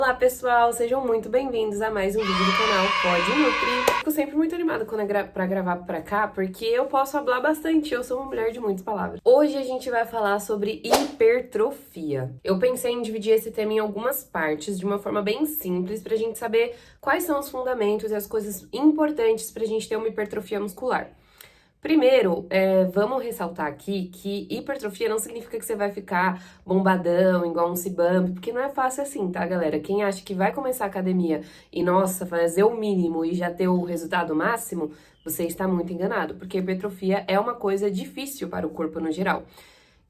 Olá pessoal, sejam muito bem-vindos a mais um vídeo do canal Pode Nutri. Fico sempre muito animada quando pra gravar pra cá, porque eu posso falar bastante, eu sou uma mulher de muitas palavras. Hoje a gente vai falar sobre hipertrofia. Eu pensei em dividir esse tema em algumas partes, de uma forma bem simples, pra gente saber quais são os fundamentos e as coisas importantes pra gente ter uma hipertrofia muscular. Primeiro, vamos ressaltar aqui que hipertrofia não significa que você vai ficar bombadão, igual um C-Bump, porque não é fácil assim, tá, galera? Quem acha que vai começar a academia e, nossa, fazer o mínimo e já ter o resultado máximo, você está muito enganado, porque hipertrofia é uma coisa difícil para o corpo no geral.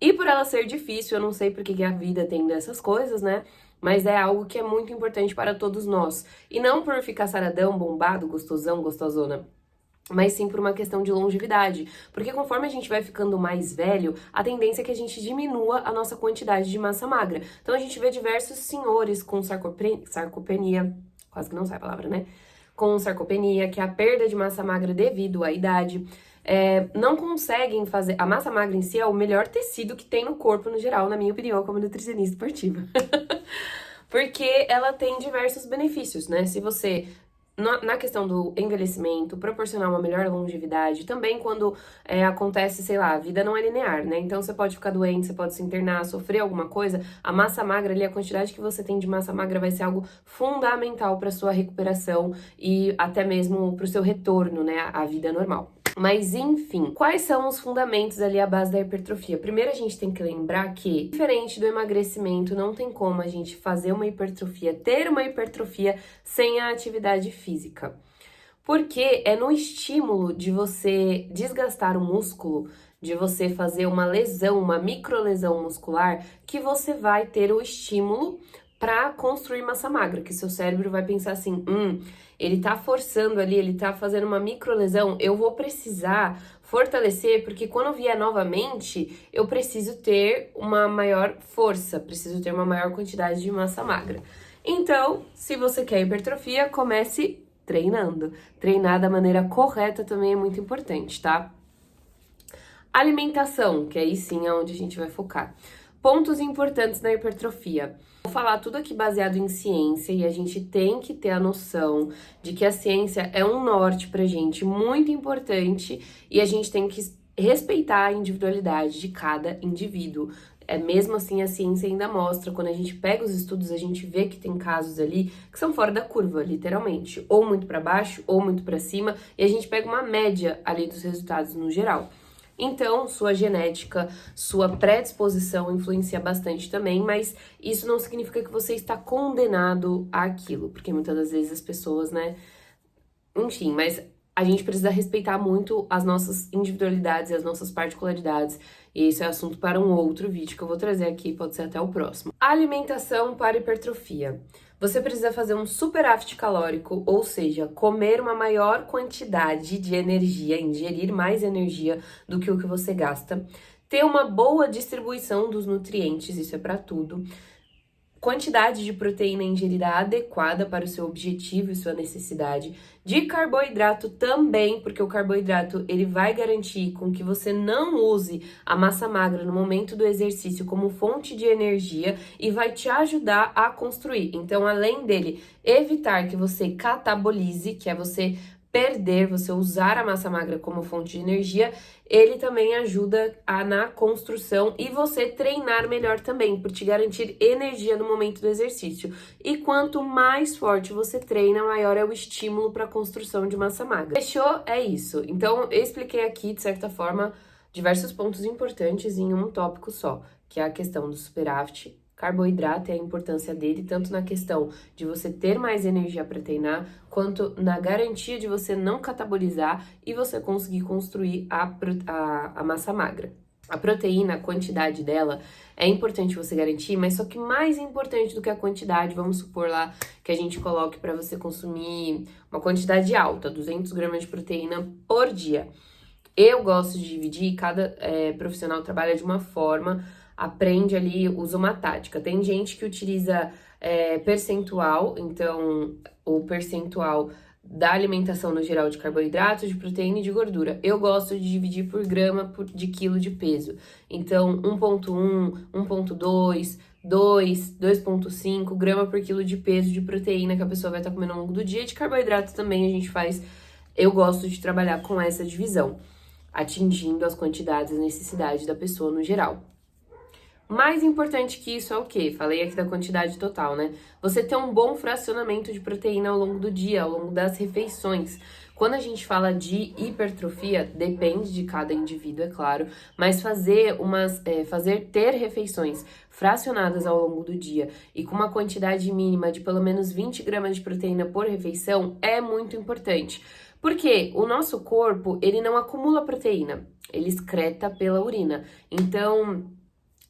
E por ela ser difícil, eu não sei porque que a vida tem dessas coisas, né? Mas é algo que é muito importante para todos nós. E não por ficar saradão, bombado, gostosão, gostosona, mas sim por uma questão de longevidade. Porque conforme a gente vai ficando mais velho, a tendência é que a gente diminua a nossa quantidade de massa magra. Então a gente vê diversos senhores com sarcopenia, quase que não sai a palavra, né? Com sarcopenia, que é a perda de massa magra devido à idade. Não conseguem fazer... A massa magra em si é o melhor tecido que tem no corpo no geral, na minha opinião, como nutricionista esportiva. Porque ela tem diversos benefícios, né? Se você... Na questão do envelhecimento, proporcionar uma melhor longevidade, também quando acontece, sei lá, a vida não é linear, né? Então você pode ficar doente, você pode se internar, sofrer alguma coisa, a massa magra ali, a quantidade que você tem de massa magra vai ser algo fundamental para sua recuperação e até mesmo para o seu retorno, né, à vida normal. Mas enfim, quais são os fundamentos ali à base da hipertrofia? Primeiro a gente tem que lembrar que, diferente do emagrecimento, não tem como a gente fazer uma hipertrofia, ter uma hipertrofia sem a atividade física. Porque é no estímulo de você desgastar o músculo, de você fazer uma lesão, uma microlesão muscular, que você vai ter o estímulo para construir massa magra, que seu cérebro vai pensar assim, ele tá forçando ali, ele tá fazendo uma microlesão, eu vou precisar fortalecer, porque quando vier novamente, eu preciso ter uma maior força, preciso ter uma maior quantidade de massa magra. Então, se você quer hipertrofia, comece treinando. Treinar da maneira correta também é muito importante, tá? Alimentação, que aí sim é onde a gente vai focar. Pontos importantes na hipertrofia. Vou falar tudo aqui baseado em ciência e a gente tem que ter a noção de que a ciência é um norte pra gente muito importante e a gente tem que respeitar a individualidade de cada indivíduo. Mesmo assim, a ciência ainda mostra, quando a gente pega os estudos, a gente vê que tem casos ali que são fora da curva, literalmente. Ou muito pra baixo, ou muito pra cima, e a gente pega uma média ali dos resultados no geral. Então, sua genética, sua predisposição influencia bastante também, mas isso não significa que você está condenado àquilo, porque muitas das vezes as pessoas, né? Enfim, mas a gente precisa respeitar muito as nossas individualidades e as nossas particularidades. E esse é assunto para um outro vídeo que eu vou trazer aqui, pode ser até o próximo. Alimentação para hipertrofia. Você precisa fazer um superávit calórico, ou seja, comer uma maior quantidade de energia, ingerir mais energia do que o que você gasta. Ter uma boa distribuição dos nutrientes, isso é para tudo. Quantidade de proteína ingerida adequada para o seu objetivo e sua necessidade. De carboidrato também, porque o carboidrato ele vai garantir com que você não use a massa magra no momento do exercício como fonte de energia e vai te ajudar a construir. Então, além dele evitar que você catabolize, que é você perder, você usar a massa magra como fonte de energia, ele também ajuda na construção e você treinar melhor também, por te garantir energia no momento do exercício. E quanto mais forte você treina, maior é o estímulo para a construção de massa magra. Fechou? É isso. Então, eu expliquei aqui, de certa forma, diversos pontos importantes em um tópico só, que é a questão do superávit, carboidrato e a importância dele, tanto na questão de você ter mais energia para treinar, quanto na garantia de você não catabolizar e você conseguir construir a massa magra. A proteína, a quantidade dela, é importante você garantir, mas só que mais importante do que a quantidade, vamos supor lá que a gente coloque para você consumir uma quantidade alta, 200 gramas de proteína por dia. Eu gosto de dividir, cada profissional trabalha de uma forma, aprende ali, usa uma tática. Tem gente que utiliza percentual, então o percentual da alimentação no geral de carboidratos, de proteína e de gordura. Eu gosto de dividir por grama de quilo de peso. Então, 1,1, 1,2, 2,5 gramas por quilo de peso de proteína que a pessoa vai estar comendo ao longo do dia. De carboidrato também a gente faz, eu gosto de trabalhar com essa divisão, atingindo as quantidades e necessidades da pessoa no geral. Mais importante que isso é o quê? Falei aqui da quantidade total, né? Você ter um bom fracionamento de proteína ao longo do dia, ao longo das refeições. Quando a gente fala de hipertrofia, depende de cada indivíduo, é claro, mas ter refeições fracionadas ao longo do dia e com uma quantidade mínima de pelo menos 20 gramas de proteína por refeição é muito importante. Porque o nosso corpo, ele não acumula proteína, ele excreta pela urina. Então,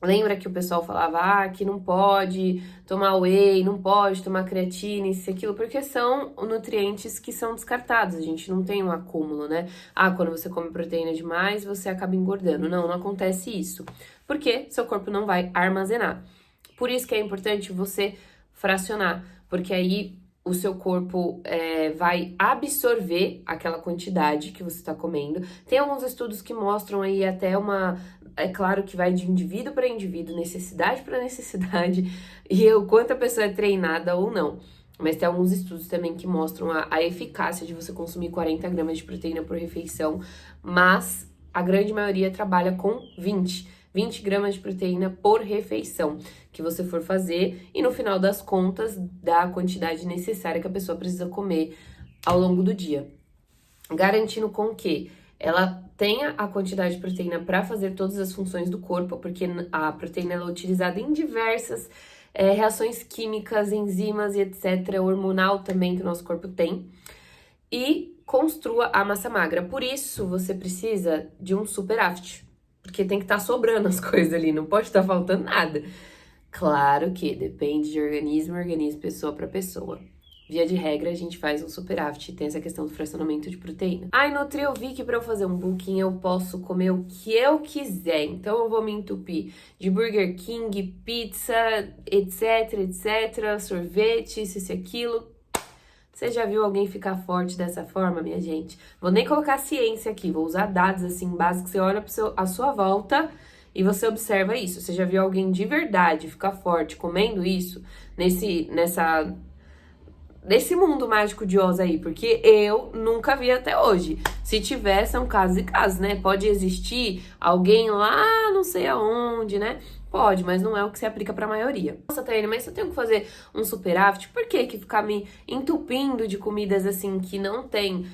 lembra que o pessoal falava, que não pode tomar whey, não pode tomar creatina, isso e aquilo, porque são nutrientes que são descartados, a gente não tem um acúmulo, né? Quando você come proteína demais, você acaba engordando. Não, não acontece isso, porque seu corpo não vai armazenar. Por isso que é importante você fracionar, porque aí o seu corpo vai absorver aquela quantidade que você está comendo. Tem alguns estudos que mostram aí até é claro que vai de indivíduo para indivíduo, necessidade para necessidade, e o quanto a pessoa é treinada ou não. Mas tem alguns estudos também que mostram a eficácia de você consumir 40 gramas de proteína por refeição, mas a grande maioria trabalha com 20 gramas de proteína por refeição que você for fazer, e no final das contas, dá a quantidade necessária que a pessoa precisa comer ao longo do dia. Garantindo com que ela tenha a quantidade de proteína para fazer todas as funções do corpo, porque a proteína ela é utilizada em diversas reações químicas, enzimas e etc., hormonal também que o nosso corpo tem, e construa a massa magra. Por isso, você precisa de um superávit, porque tem que estar sobrando as coisas ali, não pode estar faltando nada. Claro que depende de organismo, pessoa para pessoa. Via de regra, a gente faz um superávit, tem essa questão do fracionamento de proteína. Nutri, eu vi que para eu fazer um booking eu posso comer o que eu quiser. Então, eu vou me entupir de Burger King, pizza, etc, sorvete, isso e aquilo. Você já viu alguém ficar forte dessa forma, minha gente? Vou nem colocar ciência aqui, vou usar dados assim básicos. Você olha à sua volta e você observa isso. Você já viu alguém de verdade ficar forte comendo isso nesse mundo mágico de Oz aí? Porque eu nunca vi até hoje. Se tiver, são casos e casos, né? Pode existir alguém lá não sei aonde, né? Pode, mas não é o que se aplica pra maioria. Nossa, Thaíne, mas se eu tenho que fazer um superávit, por que ficar me entupindo de comidas assim que não tem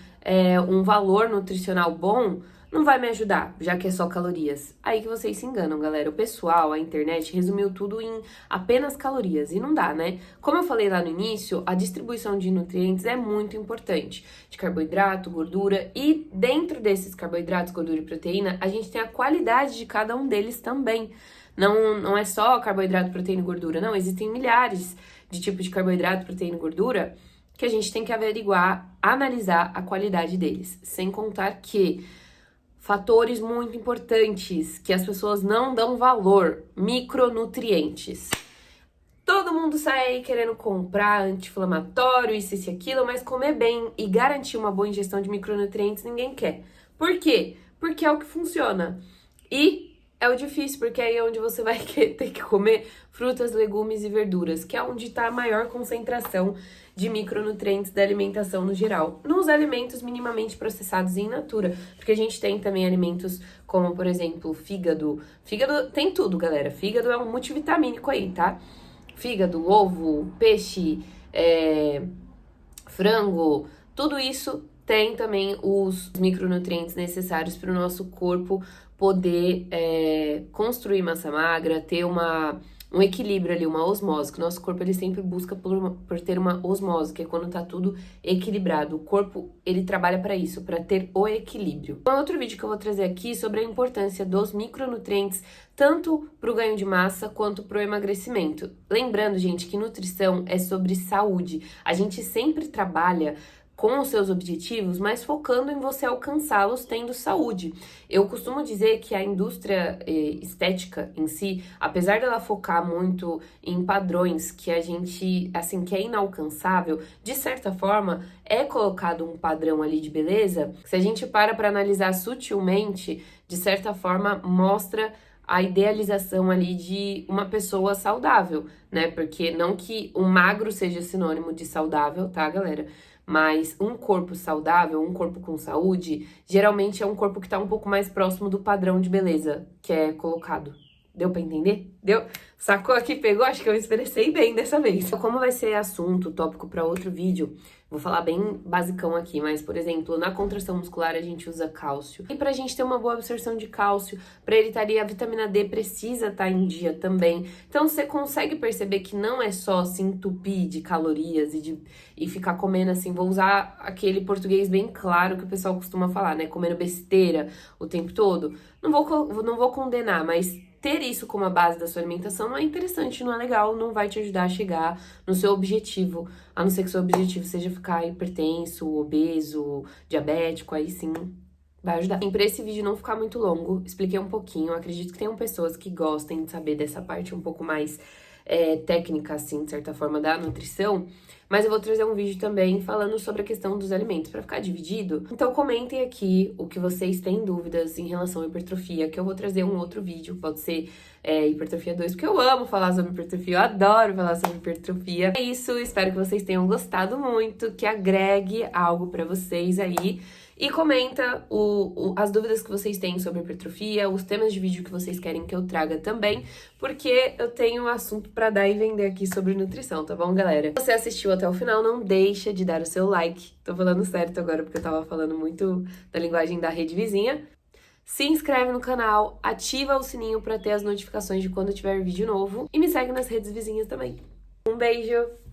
um valor nutricional bom não vai me ajudar, já que é só calorias? Aí que vocês se enganam, galera. O pessoal, a internet, resumiu tudo em apenas calorias, e não dá, né? Como eu falei lá no início, a distribuição de nutrientes é muito importante. De carboidrato, gordura, e dentro desses carboidratos, gordura e proteína, a gente tem a qualidade de cada um deles também. Não é só carboidrato, proteína e gordura, não. Existem milhares de tipos de carboidrato, proteína e gordura que a gente tem que averiguar, analisar a qualidade deles. Sem contar que fatores muito importantes que as pessoas não dão valor, micronutrientes. Todo mundo sai aí querendo comprar anti-inflamatório, isso e aquilo, mas comer bem e garantir uma boa ingestão de micronutrientes ninguém quer. Por quê? Porque é o que funciona. E é o difícil, porque aí é onde você vai ter que comer frutas, legumes e verduras, que é onde está a maior concentração de micronutrientes da alimentação no geral. Nos alimentos minimamente processados in natura, porque a gente tem também alimentos como, por exemplo, fígado. Fígado tem tudo, galera. Fígado é um multivitamínico aí, tá? Fígado, ovo, peixe, frango, tudo isso tem também os micronutrientes necessários para o nosso corpo poder construir massa magra, ter um equilíbrio ali, uma osmose, que o nosso corpo ele sempre busca por ter uma osmose, que é quando tá tudo equilibrado. O corpo, ele trabalha para isso, para ter o equilíbrio. Um outro vídeo que eu vou trazer aqui sobre a importância dos micronutrientes, tanto para o ganho de massa quanto para o emagrecimento. Lembrando, gente, que nutrição é sobre saúde. A gente sempre trabalha com os seus objetivos, mas focando em você alcançá-los tendo saúde. Eu costumo dizer que a indústria estética em si, apesar dela focar muito em padrões que a gente, assim, que é inalcançável, de certa forma, é colocado um padrão ali de beleza. Se a gente para analisar sutilmente, de certa forma, mostra a idealização ali de uma pessoa saudável, né? Porque não que o magro seja sinônimo de saudável, tá, galera? Mas um corpo saudável, um corpo com saúde, geralmente é um corpo que tá um pouco mais próximo do padrão de beleza que é colocado. Deu pra entender? Deu? Sacou aqui, pegou? Acho que eu me expressei bem dessa vez. Então, como vai ser assunto, tópico para outro vídeo, vou falar bem basicão aqui, mas, por exemplo, na contração muscular a gente usa cálcio. E pra gente ter uma boa absorção de cálcio, pra ele estar ali, a vitamina D precisa estar em dia também. Então, você consegue perceber que não é só se entupir de calorias e ficar comendo assim, vou usar aquele português bem claro que o pessoal costuma falar, né? Comendo besteira o tempo todo. Não vou condenar, mas ter isso como a base da sua alimentação não é interessante, não é legal, não vai te ajudar a chegar no seu objetivo, a não ser que seu objetivo seja ficar hipertenso, obeso, diabético, aí sim vai ajudar. E pra esse vídeo não ficar muito longo, expliquei um pouquinho, acredito que tenham pessoas que gostem de saber dessa parte um pouco mais técnica, assim, de certa forma, da nutrição, mas eu vou trazer um vídeo também falando sobre a questão dos alimentos, pra ficar dividido. Então comentem aqui o que vocês têm dúvidas em relação à hipertrofia, que eu vou trazer um outro vídeo, pode ser hipertrofia 2, porque eu amo falar sobre hipertrofia, eu adoro falar sobre hipertrofia. É isso, espero que vocês tenham gostado muito, que agregue algo pra vocês aí. E comenta as dúvidas que vocês têm sobre hipertrofia, os temas de vídeo que vocês querem que eu traga também, porque eu tenho um assunto pra dar e vender aqui sobre nutrição, tá bom, galera? Se você assistiu até o final, não deixa de dar o seu like. Tô falando certo agora porque eu tava falando muito da linguagem da rede vizinha. Se inscreve no canal, ativa o sininho pra ter as notificações de quando tiver vídeo novo e me segue nas redes vizinhas também. Um beijo!